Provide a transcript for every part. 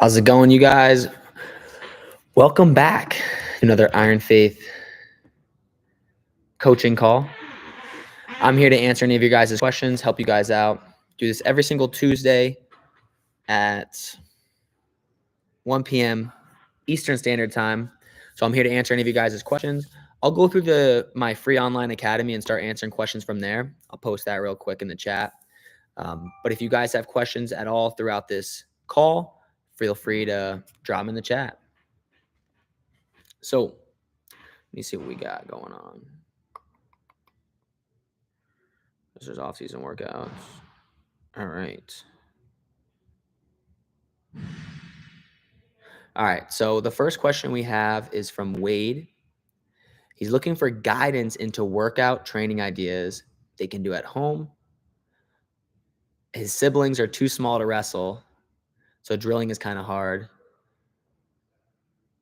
How's it going, you guys? Welcome back to another Iron Faith coaching call. I'm here to answer any of your guys' questions, help you guys out. Do this every single Tuesday at 1 p.m. Eastern Standard Time. So I'm here to answer any of you guys' questions. I'll go through my free online academy and start answering questions from there. I'll post that real quick in the chat. But if you guys have questions at all throughout this call, feel free to drop them in the chat. So let me see what we got going on. This is off-season workouts. All right. All right. So the first question we have is from Wade. He's looking for guidance into workout training ideas they can do at home. His siblings are too small to wrestle, so drilling is kind of hard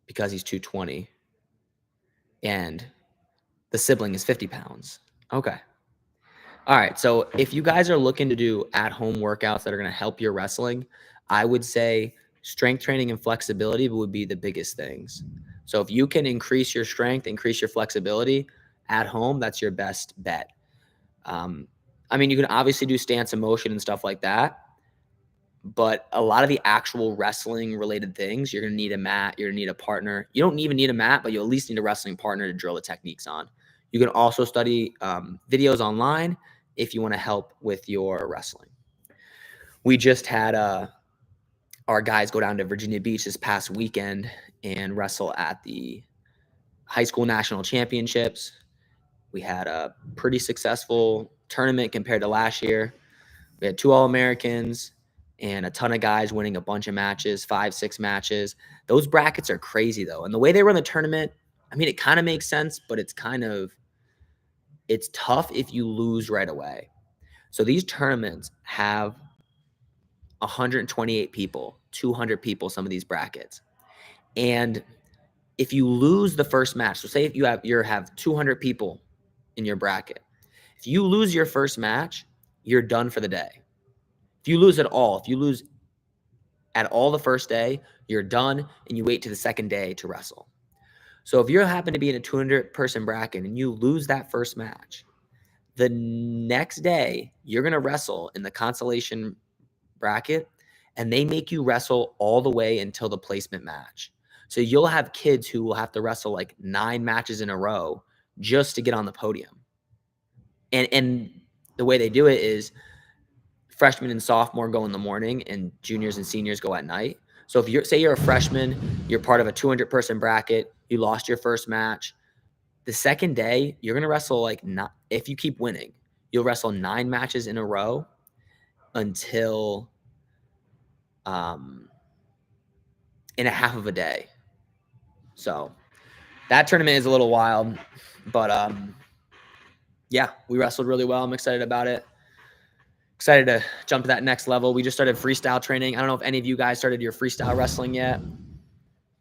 because he's 220. And the sibling is 50 pounds. Okay. All right. So if you guys are looking to do at-home workouts that are going to help your wrestling, I would say strength training and flexibility would be the biggest things. So if you can increase your strength, increase your flexibility at home, that's your best bet. I mean, you can obviously do stance and motion and stuff like that, but a lot of the actual wrestling related things, you're going to need a mat, you're going to need a partner. You don't even need a mat, but you at least need a wrestling partner to drill the techniques on. You can also study videos online if you want to help with your wrestling. We just had our guys go down to Virginia Beach this past weekend and wrestle at the high school national championships. We had a pretty successful tournament compared to last year. We had 2 All-Americans and a ton of guys winning a bunch of matches, 5-6 matches. Those brackets are crazy, though. And the way they run the tournament, I mean, it kind of makes sense, but it's tough if you lose right away. So these tournaments have 128 people, 200 people, some of these brackets. And if you lose the first match, so say if you have 200 people in your bracket, if you lose your first match, you're done for the day. If you lose at all, the first day, you're done and you wait to the second day to wrestle. So if you happen to be in a 200-person bracket and you lose that first match, the next day you're going to wrestle in the consolation bracket, and they make you wrestle all the way until the placement match. So you'll have kids who will have to wrestle like 9 matches in a row just to get on the podium. And the way they do it is freshmen and sophomore go in the morning and juniors and seniors go at night. So if you're a freshman, you're part of a 200-person bracket, you lost your first match, the second day you're going to wrestle if you keep winning, you'll wrestle 9 matches in a row until in a half of a day. So that tournament is a little wild, but yeah, we wrestled really well. I'm excited about it. Excited to jump to that next level. We just started freestyle training. I don't know if any of you guys started your freestyle wrestling yet. You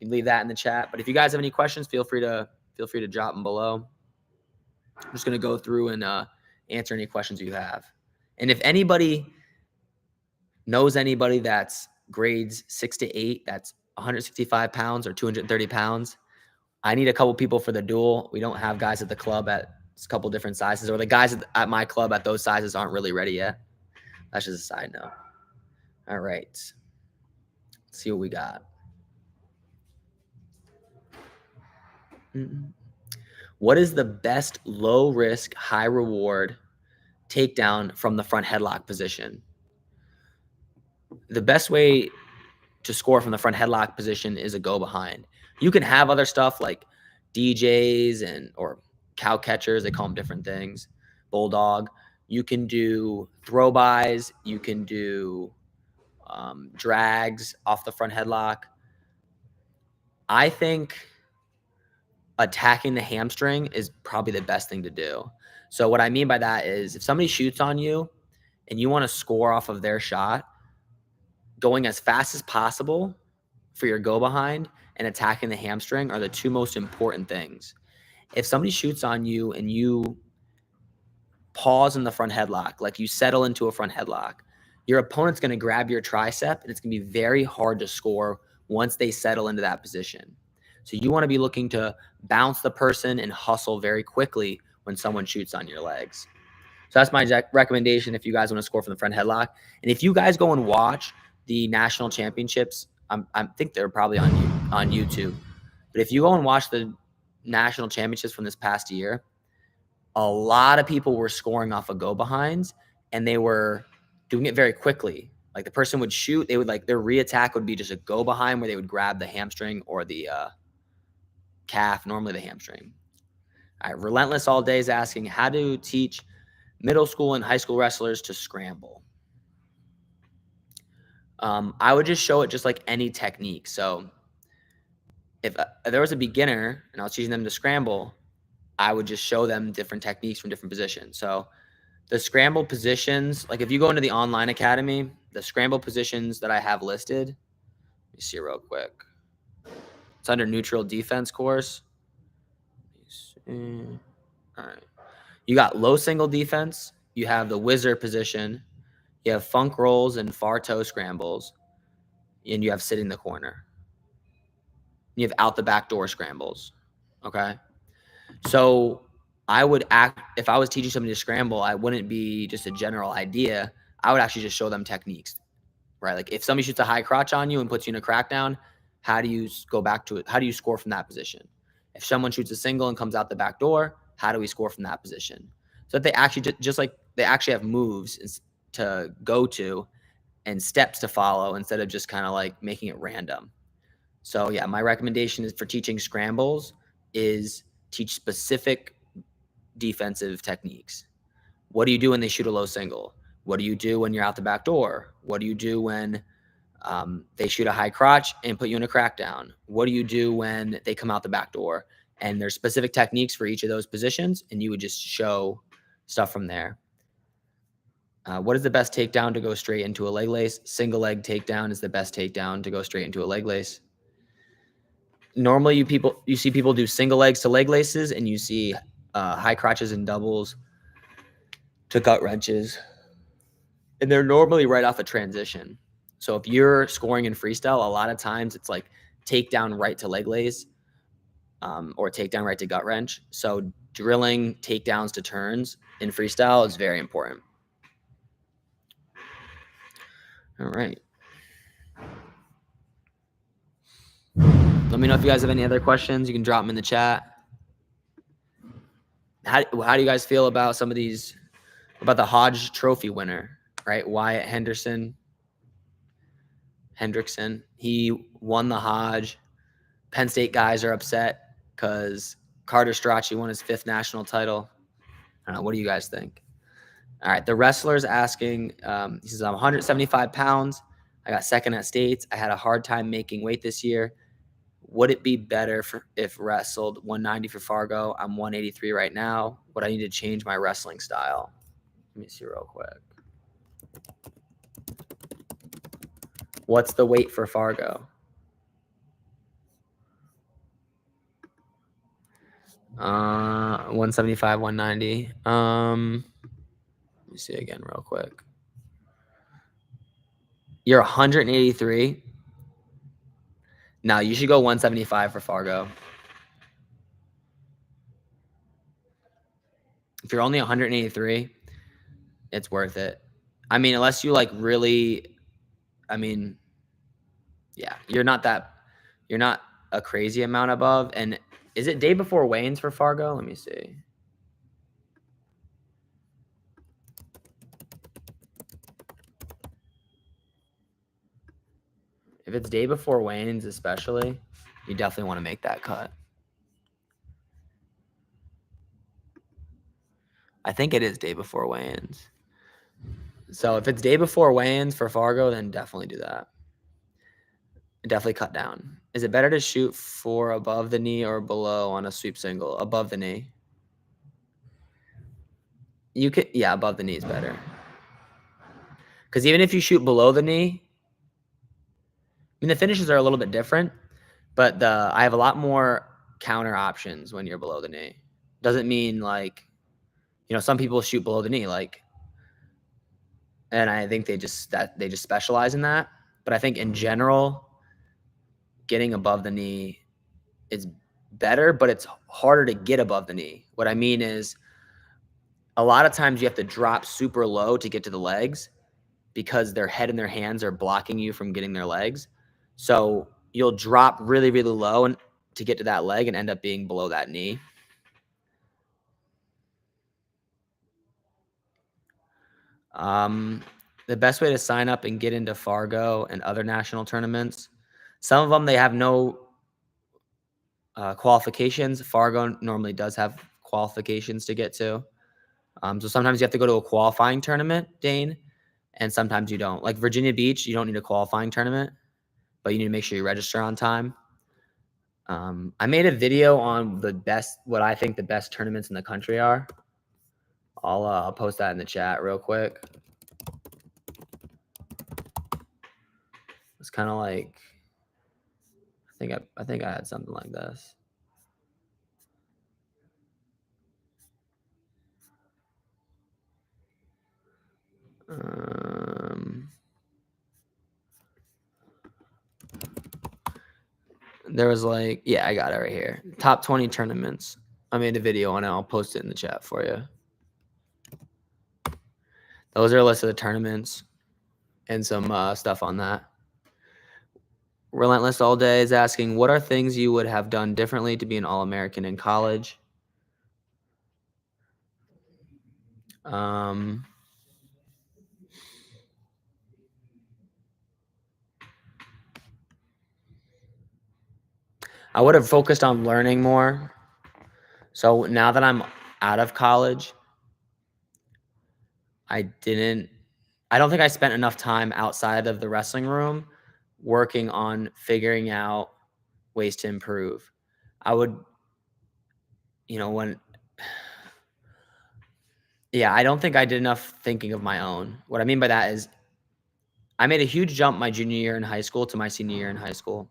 can leave that in the chat. But if you guys have any questions, feel free to drop them below. I'm just going to go through and answer any questions you have. And if anybody knows anybody that's grades 6 to 8, that's 165 pounds or 230 pounds, I need a couple people for the duel. We don't have guys at the club at a couple different sizes, or the guys at my club at those sizes aren't really ready yet. That's just a side note. All right. Let's see what we got. What is the best low risk, high reward takedown from the front headlock position? The best way to score from the front headlock position is a go behind. You can have other stuff like DJs or cow catchers. They call them different things. Bulldog. You can do throw bys. You can do drags off the front headlock. I think attacking the hamstring is probably the best thing to do. So what I mean by that is if somebody shoots on you and you want to score off of their shot, going as fast as possible for your go behind and attacking the hamstring are the 2 most important things. If somebody shoots on you and you pause in the front headlock, like you settle into a front headlock, your opponent's going to grab your tricep and it's going to be very hard to score once they settle into that position. So you want to be looking to bounce the person and hustle very quickly when someone shoots on your legs. So that's my recommendation if you guys want to score from the front headlock. And if you guys go and watch the national championships, I think they're probably on YouTube. But if you go and watch the national championships from this past year, a lot of people were scoring off of go behinds, and they were doing it very quickly. Like the person would shoot, they would like their re-attack would be just a go behind where they would grab the hamstring or the calf, normally the hamstring. All right, Relentless All Day is asking how to teach middle school and high school wrestlers to scramble. I would just show it just like any technique. So if there was a beginner and I was teaching them to scramble, I would just show them different techniques from different positions. So the scramble positions, like if you go into the online academy, the scramble positions that I have listed, let me see real quick. It's under neutral defense course. All right. You got low single defense. You have the wizard position. You have funk rolls and far toe scrambles. And you have sit in the corner. You have out the back door scrambles. Okay. So I would act, if I was teaching somebody to scramble, I wouldn't be just a general idea. I would actually just show them techniques, right? Like if somebody shoots a high crotch on you and puts you in a crackdown, how do you go back to it? How do you score from that position? If someone shoots a single and comes out the back door, how do we score from that position? So that they actually just like they actually have moves to go to and steps to follow instead of just kind of like making it random. So yeah, my recommendation is for teaching scrambles is teach specific defensive techniques. What do you do when they shoot a low single? What do you do when you're out the back door? What do you do when they shoot a high crotch and put you in a crackdown? What do you do when they come out the back door? And there's specific techniques for each of those positions, and you would just show stuff from there. What is the best takedown to go straight into a leg lace? Single leg takedown is the best takedown to go straight into a leg lace. Normally, you see people do single legs to leg laces, and you see high crotches and doubles to gut wrenches, and they're normally right off a transition. So if you're scoring in freestyle, a lot of times it's like takedown right to leg lace or takedown right to gut wrench. So drilling takedowns to turns in freestyle is very important. All right. Let me know if you guys have any other questions. You can drop them in the chat. How do you guys feel about some of these, about the Hodge Trophy winner, right? Wyatt Hendrickson. He won the Hodge. Penn State guys are upset because Carter Strachey won his 5th national title. I don't know. What do you guys think? All right. The wrestler's asking, he says, I'm 175 pounds. I got 2nd at states. I had a hard time making weight this year. Would it be better if wrestled 190 for Fargo? I'm 183 right now. Would I need to change my wrestling style? Let me see real quick. What's the weight for Fargo? 175, 190. Let me see again real quick. You're 183. Now you should go 175 for Fargo. If you're only 183, it's worth it. I mean, unless you like really, I mean, yeah, you're not a crazy amount above. And is it day before weigh-ins for Fargo? Let me see. If it's day before weigh-ins, especially, you definitely want to make that cut. I think it is day before weigh-ins. So if it's day before weigh-ins for Fargo, then definitely do that. Definitely cut down. Is it better to shoot for above the knee or below on a sweep single? Above the knee. You could, yeah, above the knee is better. Because even if you shoot below the knee, I mean, the finishes are a little bit different, but I have a lot more counter options when you're below the knee. Doesn't mean like, some people shoot below the knee, like, and I think they just specialize in that. But I think in general, getting above the knee is better, but it's harder to get above the knee. What I mean is a lot of times you have to drop super low to get to the legs because their head and their hands are blocking you from getting their legs. So you'll drop really, really low and to get to that leg and end up being below that knee. The best way to sign up and get into Fargo and other national tournaments, some of them, they have no qualifications. Fargo normally does have qualifications to get to. So sometimes you have to go to a qualifying tournament, Dane, and sometimes you don't. Like Virginia Beach, you don't need a qualifying tournament, but you need to make sure you register on time. I made a video on what I think the best tournaments in the country are. I'll post that in the chat real quick. It's kind of like, I think I had something like this. There was like, yeah, I got it right here. Top 20 tournaments. I made a video on it. I'll post it in the chat for you. Those are a list of the tournaments and some stuff on that. Relentless All Day is asking, what are things you would have done differently to be an All-American in college? I would have focused on learning more. So now that I'm out of college, I don't think I spent enough time outside of the wrestling room working on figuring out ways to improve. I would, I don't think I did enough thinking of my own. What I mean by that is I made a huge jump my junior year in high school to my senior year in high school.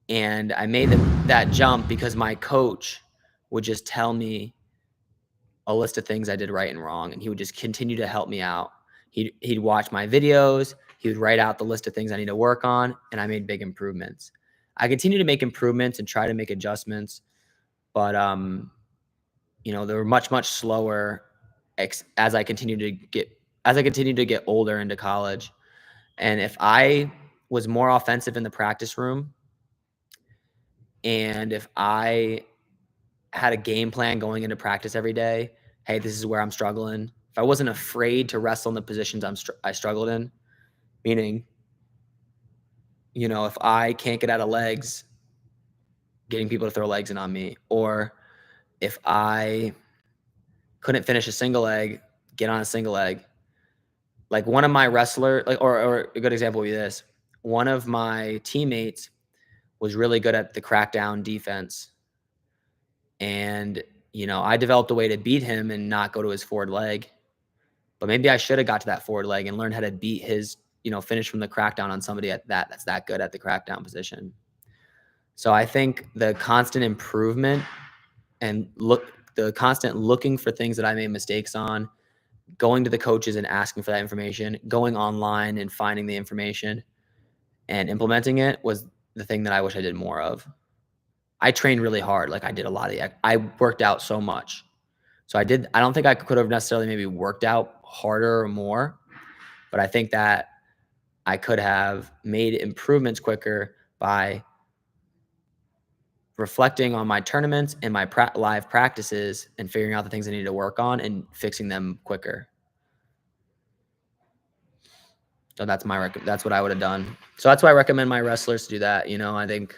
And I made that jump because my coach would just tell me a list of things I did right and wrong, and he would just continue to help me out. He'd watch my videos, he would write out the list of things I need to work on, and I made big improvements. I continue to make improvements and try to make adjustments, but they were much, much slower as I continued to get older into college. And if I was more offensive in the practice room, and if I had a game plan going into practice every day, hey, this is where I'm struggling. If I wasn't afraid to wrestle in the positions I struggled in, meaning, if I can't get out of legs, getting people to throw legs in on me, or if I couldn't finish a single leg, get on a single leg. Like one of my wrestler, or a good example would be this. One of my teammates was really good at the crackdown defense. And, I developed a way to beat him and not go to his forward leg. But maybe I should have got to that forward leg and learned how to beat his, finish from the crackdown on somebody that's that good at the crackdown position. So I think the constant improvement and the constant looking for things that I made mistakes on, going to the coaches and asking for that information, going online and finding the information and implementing it was the thing that I wish I did more of. I trained really hard. Like I worked out so much. So I don't think I could have necessarily maybe worked out harder or more, but I think that I could have made improvements quicker by reflecting on my tournaments and my live practices and figuring out the things I need to work on and fixing them quicker. So that's what I would have done. So that's why I recommend my wrestlers to do that. I think,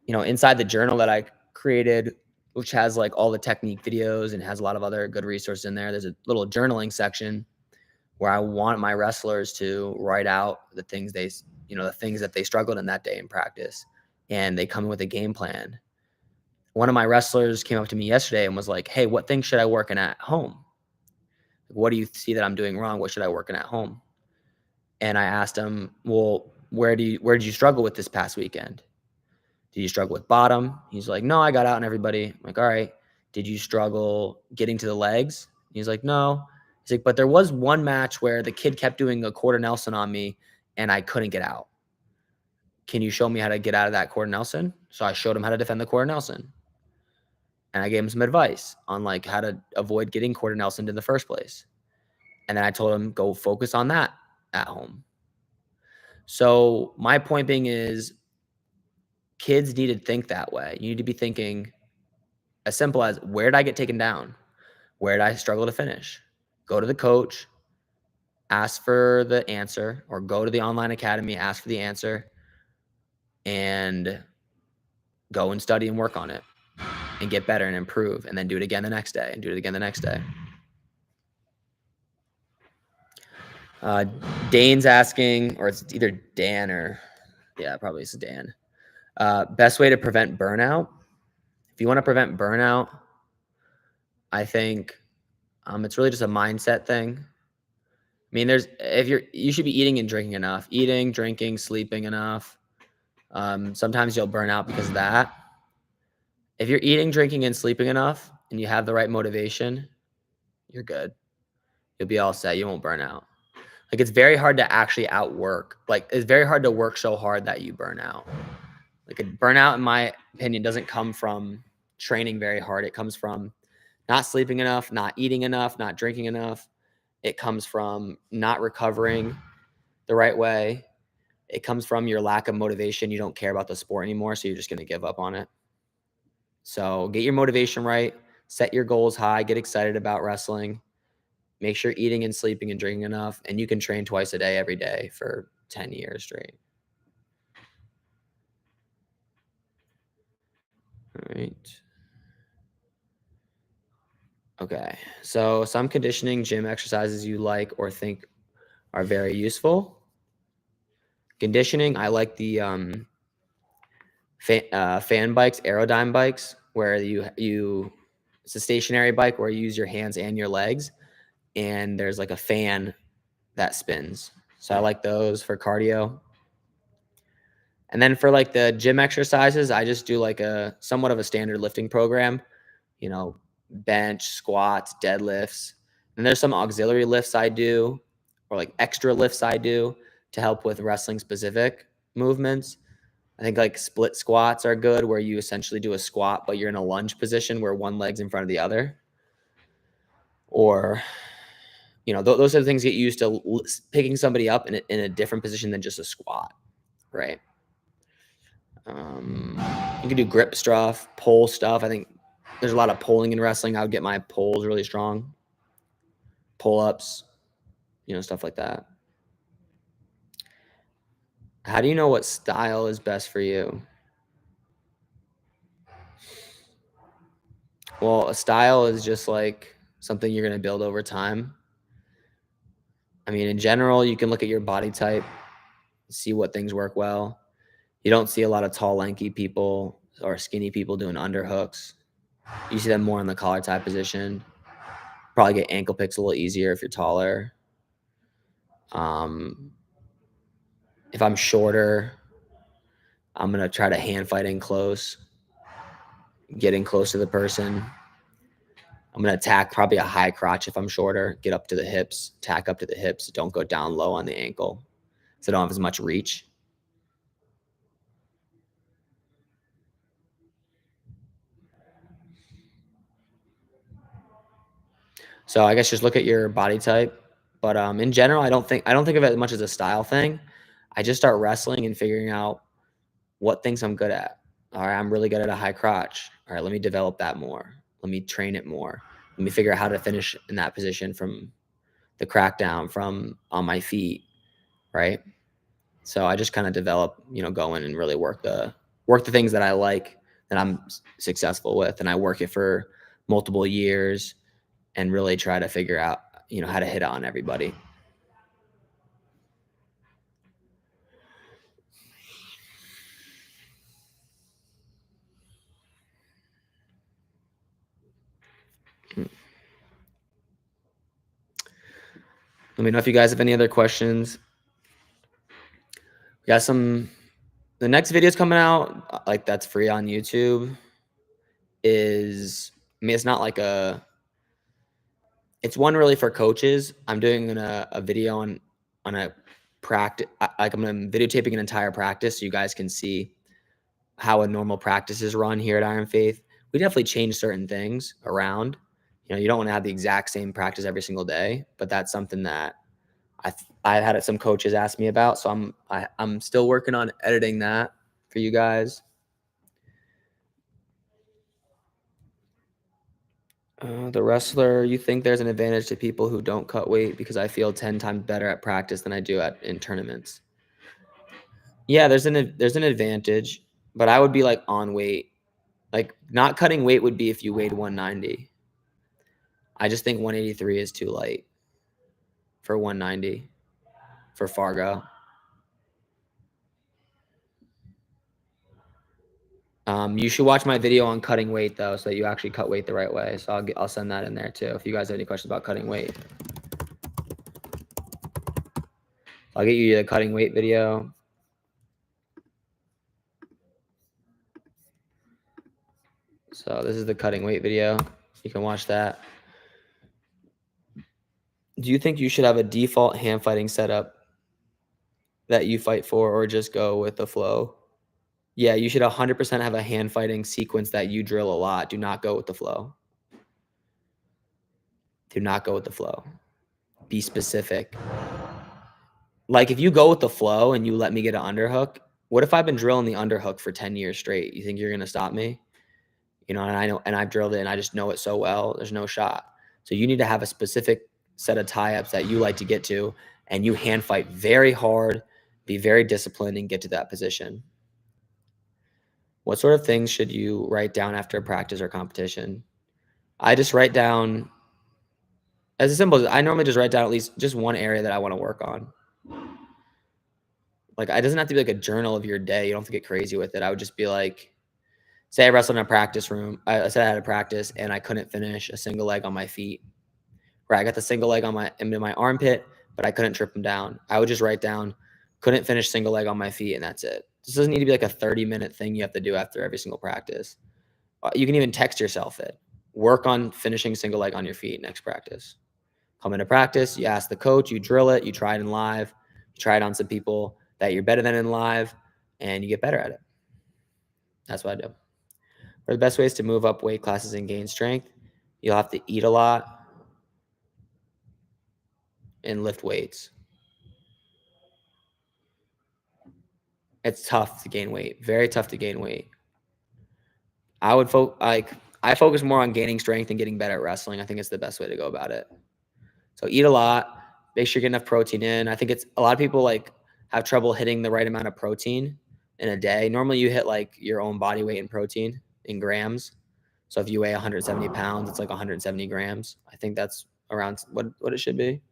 inside the journal that I created, which has like all the technique videos and has a lot of other good resources in there, there's a little journaling section where I want my wrestlers to write out the things the things that they struggled in that day in practice, and they come in with a game plan. One of my wrestlers came up to me yesterday and was like, hey, what things should I work in at home? What do you see that I'm doing wrong? What should I work in at home? And I asked him, well, where did you struggle with this past weekend? Did you struggle with bottom? He's like, no, I got out on everybody. I'm like, all right. Did you struggle getting to the legs? He's like, no. He's like, but there was one match where the kid kept doing a quarter Nelson on me and I couldn't get out. can you show me how to get out of that quarter Nelson? So I showed him how to defend the quarter Nelson. And I gave him some advice on like how to avoid getting quarter Nelson in the first place. And then I told him, go focus on that at home. So my point being is kids need to think that way. You need to be thinking as simple as, where did I get taken down? Where did I struggle to finish? Go to the coach, ask for the answer, or go to the online academy, ask for the answer, and go and study and work on it and get better and improve, and then do it again the next day and do it again the next day. Dane's asking, or it's either Dan or, yeah, probably it's Dan. Best way to prevent burnout. If you want to prevent burnout, I think it's really just a mindset thing. I mean, you should be eating and drinking enough, eating, drinking, sleeping enough. Sometimes you'll burn out because of that. If you're eating, drinking, and sleeping enough, and you have the right motivation, you're good. You'll be all set. You won't burn out. Like, it's very hard to actually outwork. Like, it's very hard to work so hard that you burn out. Like, a burnout, in my opinion, doesn't come from training very hard. It comes from not sleeping enough, not eating enough, not drinking enough. It comes from not recovering the right way. It comes from your lack of motivation. You don't care about the sport anymore, so you're just going to give up on it. So get your motivation right. Set your goals high. Get excited about wrestling. Make sure eating and sleeping and drinking enough, and you can train twice a day every day for 10 years straight. All right. Okay. So some conditioning gym exercises you like or think are very useful. Conditioning, I like the fan bikes, Aerodyne bikes, where it's a stationary bike where you use your hands and your legs, and there's like a fan that spins. So I like those for cardio. And then for like the gym exercises, I just do like a somewhat of a standard lifting program, bench, squats, deadlifts. And there's some auxiliary lifts I do, or like extra lifts I do to help with wrestling specific movements. I think like split squats are good, where you essentially do a squat, but you're in a lunge position where one leg's in front of the other. Or, those are the things get used to picking somebody up in a different position than just a squat, right? You can do grip stuff, pull stuff. I think there's a lot of pulling in wrestling. I would get my pulls really strong. Pull-ups, stuff like that. How do you know what style is best for you? Well, a style is just like something you're going to build over time. I mean, in general, you can look at your body type, see what things work well. You don't see a lot of tall, lanky people or skinny people doing underhooks. You see them more in the collar tie position. Probably get ankle picks a little easier if you're taller. If I'm shorter, I'm going to try to hand fight in close, getting close to the person. I'm going to attack probably a high crotch if I'm shorter, get up to the hips, tack up to the hips. Don't go down low on the ankle, so I don't have as much reach. So I guess just look at your body type. But in general, I don't think of it as much as a style thing. I just start wrestling and figuring out what things I'm good at. All right, I'm really good at a high crotch. All right, let me develop that more. Let me train it more. Let me figure out how to finish in that position from the crackdown, from on my feet, right? So I just kind of develop, go in and really work the things that I like, that I'm successful with, and I work it for multiple years and really try to figure out, how to hit on everybody. Let me know if you guys have any other questions. We got the next video is coming out, like that's free on YouTube. It's not like it's one really for coaches. I'm doing a video on a practice. Like I'm videotaping an entire practice so you guys can see how a normal practice is run here at Iron Faith. We definitely change certain things around. You don't want to have the exact same practice every single day, but that's something that I've had some coaches ask me about. So I'm still working on editing that for you guys. The wrestler, you think there's an advantage to people who don't cut weight because I feel 10 times better at practice than I do in tournaments. Yeah, there's an advantage, but I would be like on weight. Like not cutting weight would be if you weighed 190. I just think 183 is too light for 190 for Fargo. You should watch my video on cutting weight though, so that you actually cut weight the right way. So I'll send that in there too. If you guys have any questions about cutting weight, I'll get you the cutting weight video. So this is the cutting weight video. You can watch that. Do you think you should have a default hand fighting setup that you fight for, or just go with the flow? Yeah, you should 100% have a hand fighting sequence that you drill a lot. Do not go with the flow. Do not go with the flow. Be specific. Like if you go with the flow and you let me get an underhook, what if I've been drilling the underhook for 10 years straight? You think you're going to stop me? And I know, and I've drilled it and I just know it so well. There's no shot. So you need to have a specific set of tie-ups that you like to get to, and you hand fight very hard, be very disciplined, and get to that position. What sort of things should you write down after a practice or competition? I just write down, as simple as I normally just write down at least just one area that I want to work on. Like it doesn't have to be like a journal of your day. You don't have to get crazy with it. I would just be like, say I wrestled in a practice room. I said I had a practice and I couldn't finish a single leg on my feet. Right, I got the single leg into my armpit, but I couldn't trip them down. I would just write down, couldn't finish single leg on my feet, and that's it. This doesn't need to be like a 30-minute thing you have to do after every single practice. You can even text yourself it. Work on finishing single leg on your feet next practice. Come into practice, you ask the coach, you drill it, you try it in live, you try it on some people that you're better than in live, and you get better at it. That's what I do. What are the best ways to move up weight classes and gain strength? You'll have to eat a lot and lift weights. It's tough to gain weight. Very tough to gain weight. I focus more on gaining strength and getting better at wrestling. I think it's the best way to go about it. So eat a lot. Make sure you get enough protein in. I think it's a lot of people have trouble hitting the right amount of protein in a day. Normally you hit like your own body weight in protein in grams. So if you weigh 170 pounds, it's like 170 grams. I think that's around what it should be.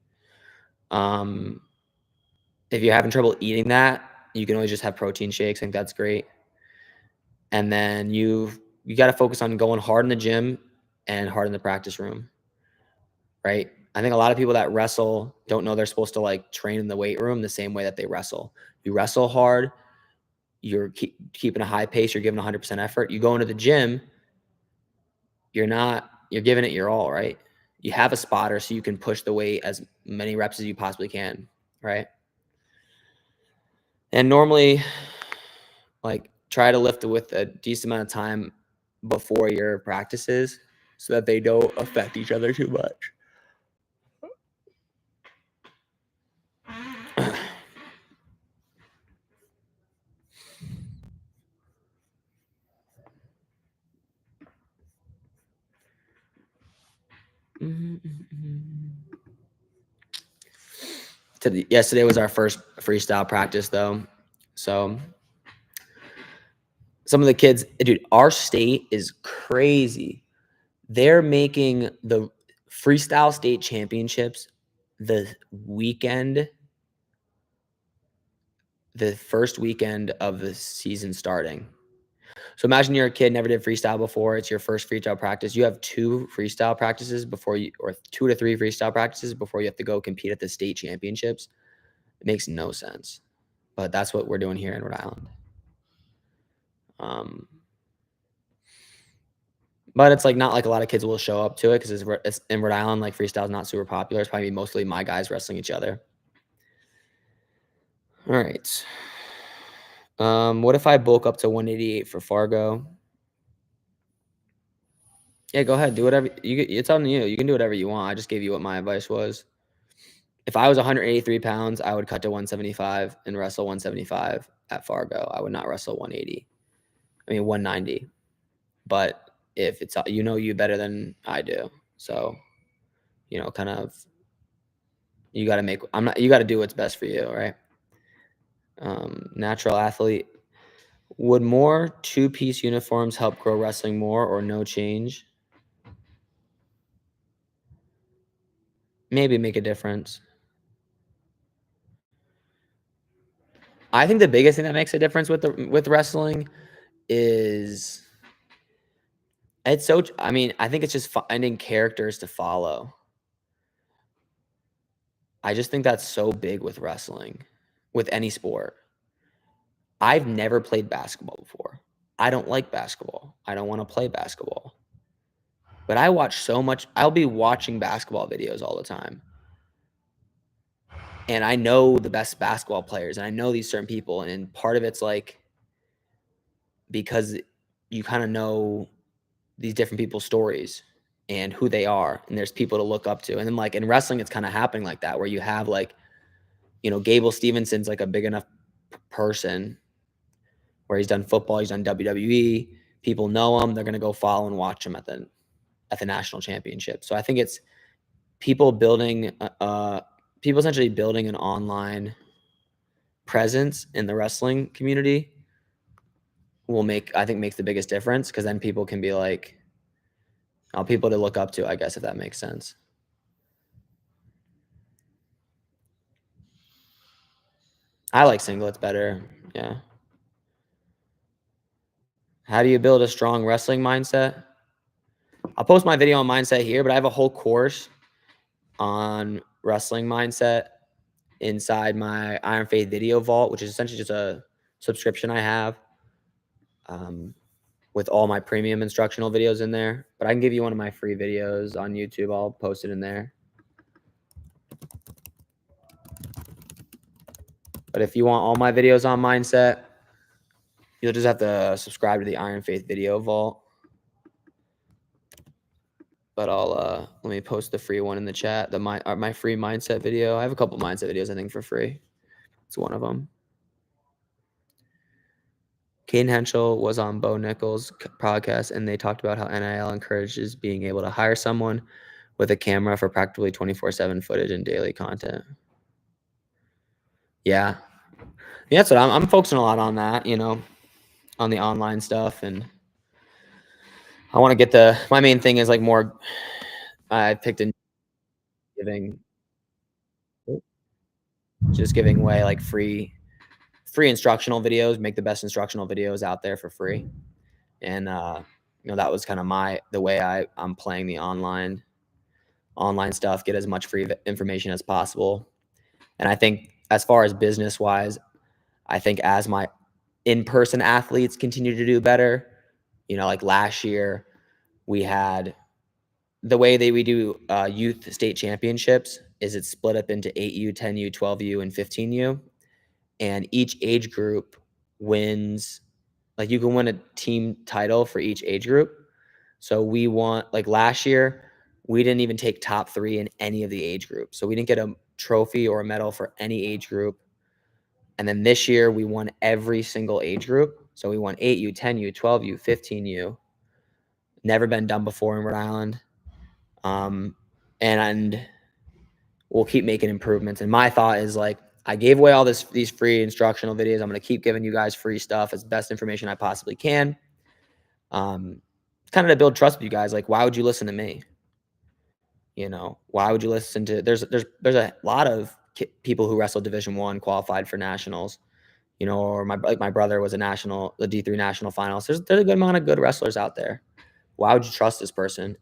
If you're having trouble eating that, you can always just have protein shakes. I think that's great. And then you got to focus on going hard in the gym and hard in the practice room, right? I think a lot of people that wrestle don't know they're supposed to like train in the weight room the same way that they wrestle. You wrestle hard, you're keeping a high pace, you're giving 100% effort. You go into the gym, you're giving it your all, right? You have a spotter so you can push the weight as many reps as you possibly can, right? And normally, like try to lift it with a decent amount of time before your practices so that they don't affect each other too much. Yesterday was our first freestyle practice though. So some of the kids, dude, our state is crazy. They're making the freestyle state championships the first weekend of the season starting. So imagine you're a kid, never did freestyle before. It's your first freestyle practice. You have 2 freestyle practices or 2 to 3 freestyle practices before you have to go compete at the state championships. It makes no sense, but that's what we're doing here in Rhode Island. But it's like not like a lot of kids will show up to it because it's in Rhode Island. Like freestyle is not super popular. It's probably mostly my guys wrestling each other. All right. What if I bulk up to 188 for Fargo? Yeah, go ahead. Do whatever it's on you. You can do whatever you want. I just gave you what my advice was. If I was 183 pounds, I would cut to 175 and wrestle 175 at Fargo. I would not wrestle 180. I mean 190. But if it's you better than I do, so kind of you got to make. I'm not. You got to do what's best for you, right? Natural athlete. Would more two-piece uniforms help grow wrestling more, or no change? Maybe make a difference. I think the biggest thing that makes a difference with wrestling is it's so. I mean, I think it's just finding characters to follow. I just think that's so big with wrestling, with any sport. I've never played basketball before. I don't like basketball. I don't want to play basketball. But I watch so much. I'll be watching basketball videos all the time. And I know the best basketball players and I know these certain people. And part of it's like because you kind of know these different people's stories and who they are. And there's people to look up to. And then like in wrestling, it's kind of happening like that, where you have like, Gable Stevenson's like a big enough person where he's done football, he's done WWE. People know him. They're going to go follow and watch him at the national championship. So I think it's people essentially building an online presence in the wrestling community makes the biggest difference, because then people can be like, people to look up to, I guess, if that makes sense. I like singlets better. Yeah. How do you build a strong wrestling mindset? I'll post my video on mindset here, but I have a whole course on wrestling mindset inside my Iron Faith video vault, which is essentially just a subscription I have with all my premium instructional videos in there. But I can give you one of my free videos on YouTube. I'll post it in there. But if you want all my videos on mindset, you'll just have to subscribe to the Iron Faith video vault. But let me post the free one in the chat. My free mindset video. I have a couple mindset videos I think for free. It's one of them. Caden Henschel was on Bo Nichols' podcast, and they talked about how NIL encourages being able to hire someone with a camera for practically 24/7 footage and daily content. Yeah, that's what I'm focusing a lot on that, on the online stuff, and I want to get my main thing is like more. I picked in giving away like free instructional videos, make the best instructional videos out there for free. And that was kind of the way I'm playing the online stuff, get as much free information as possible. And I think as far as business wise, I think as my in-person athletes continue to do better, like last year we had the way that we do youth state championships is it's split up into 8U, 10U, 12U, and 15U. And each age group wins, like you can win a team title for each age group. So we want, like last year, we didn't even take top 3 in any of the age groups. So we didn't get a trophy or a medal for any age group. And then this year we won every single age group. So we won 8U, 10U, 12U, 15U. Never been done before in Rhode Island. And we'll keep making improvements. And my thought is like, I gave away all these free instructional videos. I'm going to keep giving you guys free stuff as best information I possibly can. It's kind of to build trust with you guys. Like, why would you listen to me? Why would you listen to? There's a lot of people who wrestled Division I qualified for nationals. Or my brother was the D3 national finals. There's a good amount of good wrestlers out there. Why would you trust this person?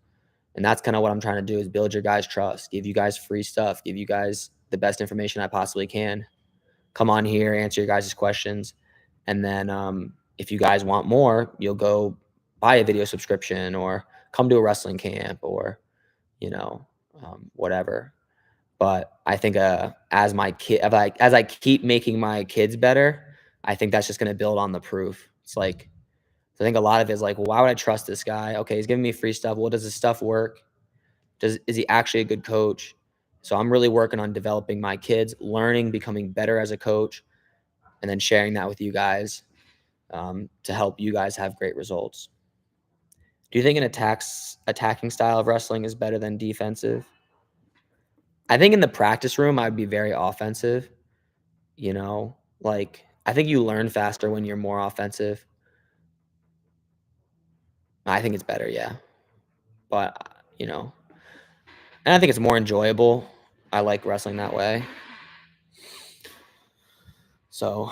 And that's kind of what I'm trying to do, is build your guys' trust, give you guys free stuff, give you guys the best information I possibly can. Come on here, answer your guys' questions. And then if you guys want more, you'll go buy a video subscription or come to a wrestling camp or, whatever. But I think, as I keep making my kids better, I think that's just gonna build on the proof. It's like, I think a lot of it is like, well, why would I trust this guy? Okay, he's giving me free stuff. Well, does his stuff work? Is he actually a good coach? So I'm really working on developing my kids, learning, becoming better as a coach, and then sharing that with you guys, to help you guys have great results. Do you think an attacking style of wrestling is better than defensive? I think in the practice room, I'd be very offensive. Like, I think you learn faster when you're more offensive. I think it's better, yeah. But, and I think it's more enjoyable. I like wrestling that way. So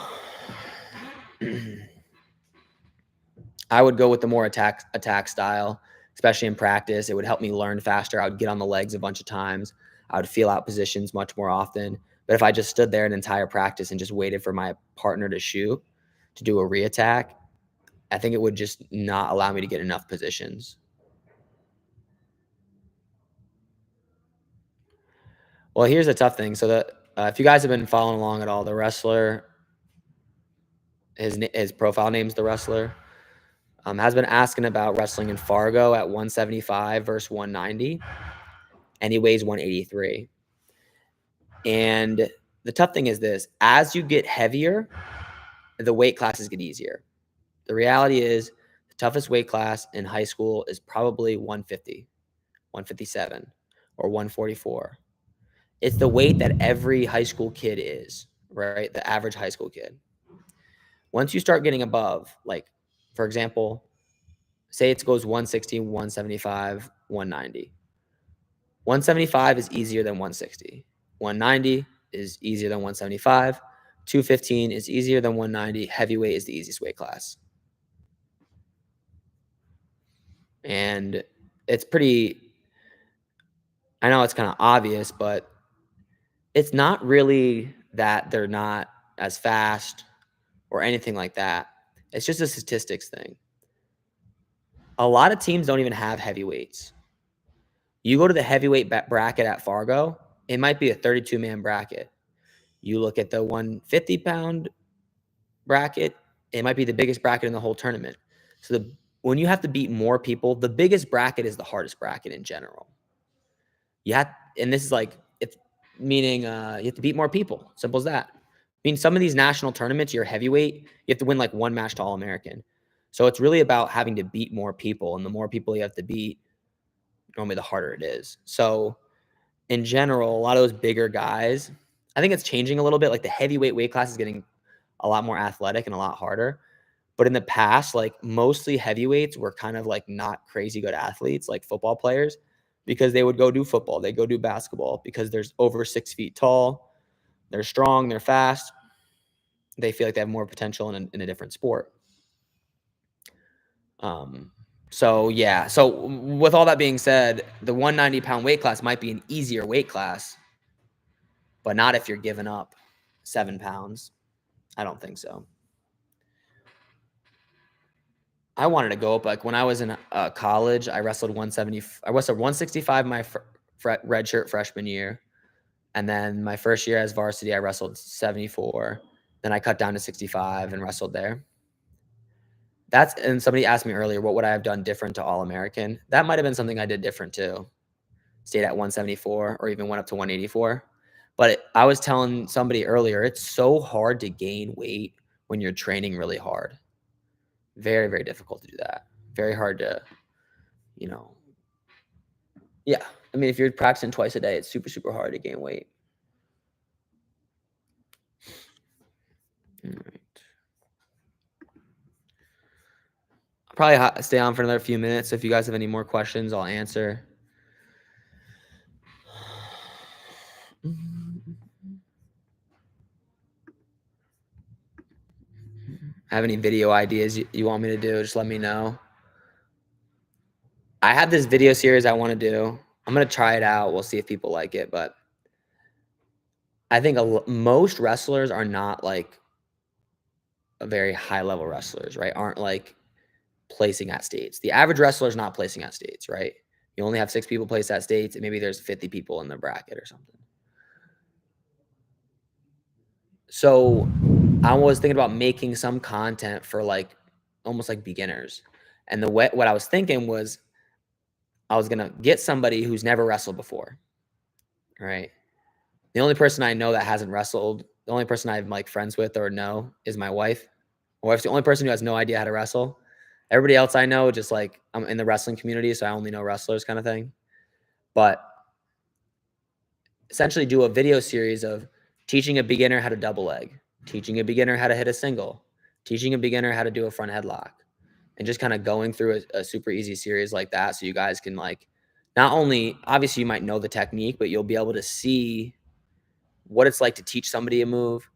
I would go with the more attack style, especially in practice. It would help me learn faster. I would get on the legs a bunch of times. I would feel out positions much more often. But if I just stood there an entire practice and just waited for my partner to shoot, to do a re-attack, I think it would just not allow me to get enough positions. Well, here's the tough thing. So if you guys have been following along at all, the wrestler, his profile name's the wrestler, has been asking about wrestling in Fargo at 175 versus 190, and he weighs 183. And the tough thing is this: as you get heavier, the weight classes get easier. The reality is, the toughest weight class in high school is probably 150, 157, or 144. It's the weight that every high school kid is, right? The average high school kid. Once you start getting above, like, for example, say it goes 160, 175, 190. 175 is easier than 160. 190 is easier than 175. 215 is easier than 190. Heavyweight is the easiest weight class. And it's pretty, I know it's kind of obvious, but it's not really that they're not as fast or anything like that. It's just a statistics thing. A lot of teams don't even have heavyweights. You go to the heavyweight bracket at Fargo, it might be a 32-man bracket. You look at the 150-pound bracket, it might be the biggest bracket in the whole tournament. So when you have to beat more people, the biggest bracket is the hardest bracket in general. And this is like, it's meaning you have to beat more people. Simple as that. I mean, some of these national tournaments, you're heavyweight, you have to win like one match to All-American. So it's really about having to beat more people, and the more people you have to beat, normally the harder it is. So in general, a lot of those bigger guys, I think it's changing a little bit. Like the heavyweight weight class is getting a lot more athletic and a lot harder. But in the past, like mostly heavyweights were kind of like not crazy good athletes, like football players, because they would go do football, they go do basketball because they're over 6 feet tall, they're strong, they're fast. They feel like they have more potential in a different sport. So yeah. So with all that being said, the 190-pound weight class might be an easier weight class, but not if you're giving up 7 pounds. I don't think so. I wanted to go up. Like when I was in college, I wrestled 170. I wrestled 165 my redshirt freshman year, and then my first year as varsity, I wrestled 74. Then I cut down to 65 and wrestled there. And somebody asked me earlier, what would I have done different to All-American? That might have been something I did different too. Stayed at 174 or even went up to 184. But I was telling somebody earlier, it's so hard to gain weight when you're training really hard. Very, very difficult to do that. Very hard to, yeah. I mean, if you're practicing twice a day, it's super, super hard to gain weight. All right. I'll probably stay on for another few minutes. So if you guys have any more questions, I'll answer. Have any video ideas you want me to do, just let me know. I have this video series I want to do. I'm going to try it out. We'll see if people like it. But I think most wrestlers are not like a very high level wrestlers, right? Aren't like placing at states. The average wrestler is not placing at states, right? You only have 6 people place at states, and maybe there's 50 people in the bracket or something. So I was thinking about making some content for like almost like beginners. And what I was thinking was I was gonna get somebody who's never wrestled before, right? The only person I know that hasn't wrestled, the only person I'm like friends with or know is my wife. My wife's the only person who has no idea how to wrestle. Everybody else I know, just like I'm in the wrestling community, so I only know wrestlers kind of thing. But essentially do a video series of teaching a beginner how to double leg, teaching a beginner how to hit a single, teaching a beginner how to do a front headlock, and just kind of going through a super easy series like that so you guys can like not only obviously you might know the technique, but you'll be able to see what it's like to teach somebody a move,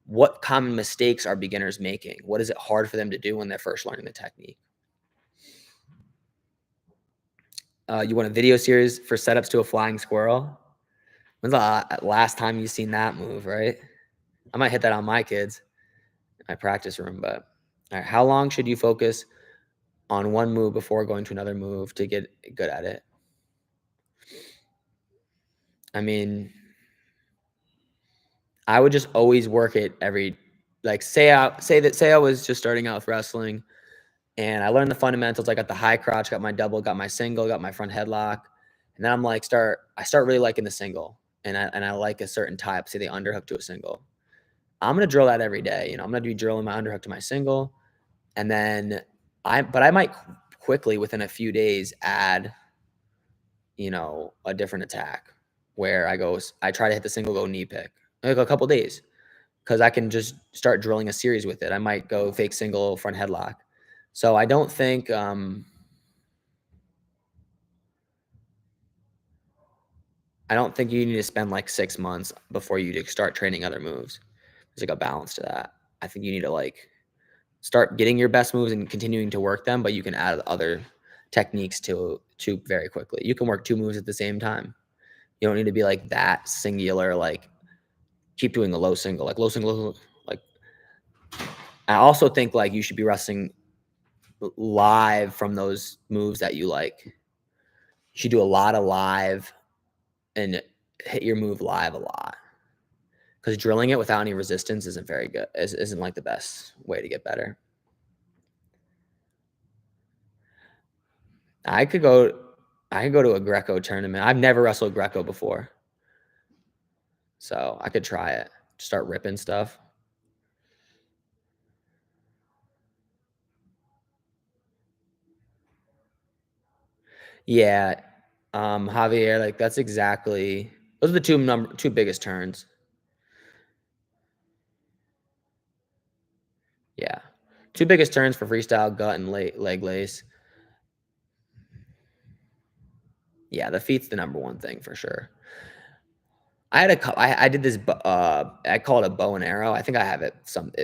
what common mistakes are beginners making, what is it hard for them to do when they're first learning the technique. You want a video series for setups to a flying squirrel? When's the last time you seen that move, right? I might hit that on my kids, my practice room, but all right, how long should you focus on one move before going to another move to get good at it? I mean, I would just always work it every like say I was just starting out with wrestling and I learned the fundamentals. I got the high crotch, got my double, got my single, got my front headlock. And then I'm like I start really liking the single and I like a certain type, say the underhook to a single. I'm gonna drill that every day. You know, I'm gonna be drilling my underhook to my single. And then I might quickly within a few days add, you know, a different attack where I try to hit the single, go knee pick, like a couple days, because I can just start drilling a series with it. I might go fake single front headlock. So I don't think you need to spend like 6 months before you start training other moves. There's like a balance to that. I think you need to like start getting your best moves and continuing to work them, but you can add other techniques to very quickly. You can work two moves at the same time. You don't need to be like that singular, like keep doing a low single, like low single, like I also think like you should be wrestling live from those moves that you like. You should do a lot of live and hit your move live a lot. Because drilling it without any resistance isn't very good. Isn't like the best way to get better. I could go I could go to a Greco tournament. I've never wrestled Greco before. So I could try it. Start ripping stuff. Yeah. Javier, like that's exactly those are the two biggest turns. Yeah. Two biggest turns for freestyle, gut and leg lace. Yeah, the feet's the number one thing for sure. I did this I call it a bow and arrow. I think I have it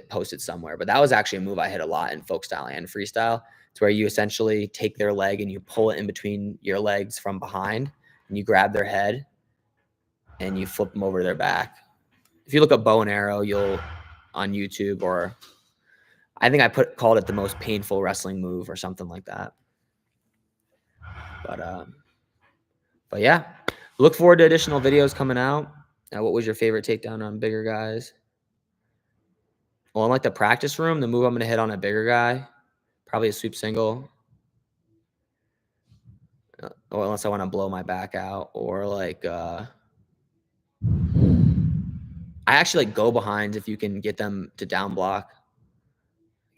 posted somewhere, but that was actually a move I hit a lot in folk style and freestyle. It's where you essentially take their leg and you pull it in between your legs from behind and you grab their head and you flip them over to their back. If you look up bow and arrow, you'll on YouTube or I think I called it the most painful wrestling move or something like that. But but yeah, look forward to additional videos coming out. What was your favorite takedown on bigger guys? Well, in like the practice room, the move I'm gonna hit on a bigger guy, probably a sweep single, or unless I want to blow my back out, or like I actually like go behind if you can get them to down block.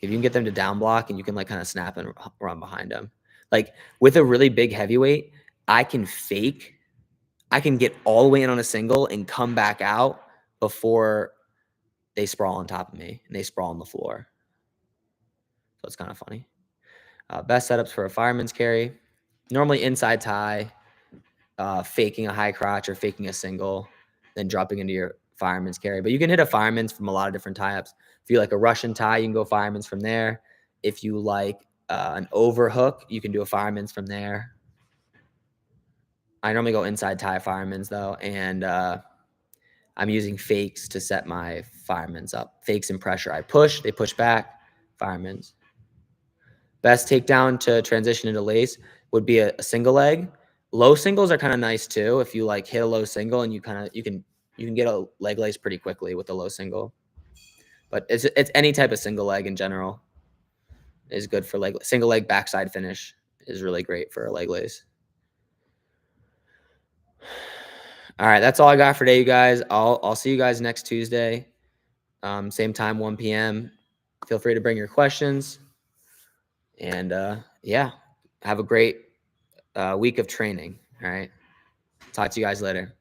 If you can get them to down block and you can like kind of snap and run behind them, like with a really big heavyweight, I can fake. I can get all the way in on a single and come back out before they sprawl on top of me and they sprawl on the floor. So it's kind of funny. Best setups for a fireman's carry. Normally inside tie, faking a high crotch or faking a single, then dropping into your fireman's carry. But you can hit a fireman's from a lot of different tie-ups. If you like a Russian tie, you can go fireman's from there. If you like an overhook, you can do a fireman's from there. I normally go inside tie fireman's though, and I'm using fakes to set my firemen's up. Fakes and pressure. I push, they push back, firemen's. Best takedown to transition into lace would be a single leg. Low singles are kind of nice too. If you like hit a low single and you can get a leg lace pretty quickly with a low single. but it's any type of single leg in general is good for leg. Single leg backside finish is really great for a leg lace. All right, that's all I got for today, you guys. I'll see you guys next Tuesday, same time, 1 p.m. Feel free to bring your questions, and yeah, have a great week of training. All right, talk to you guys later.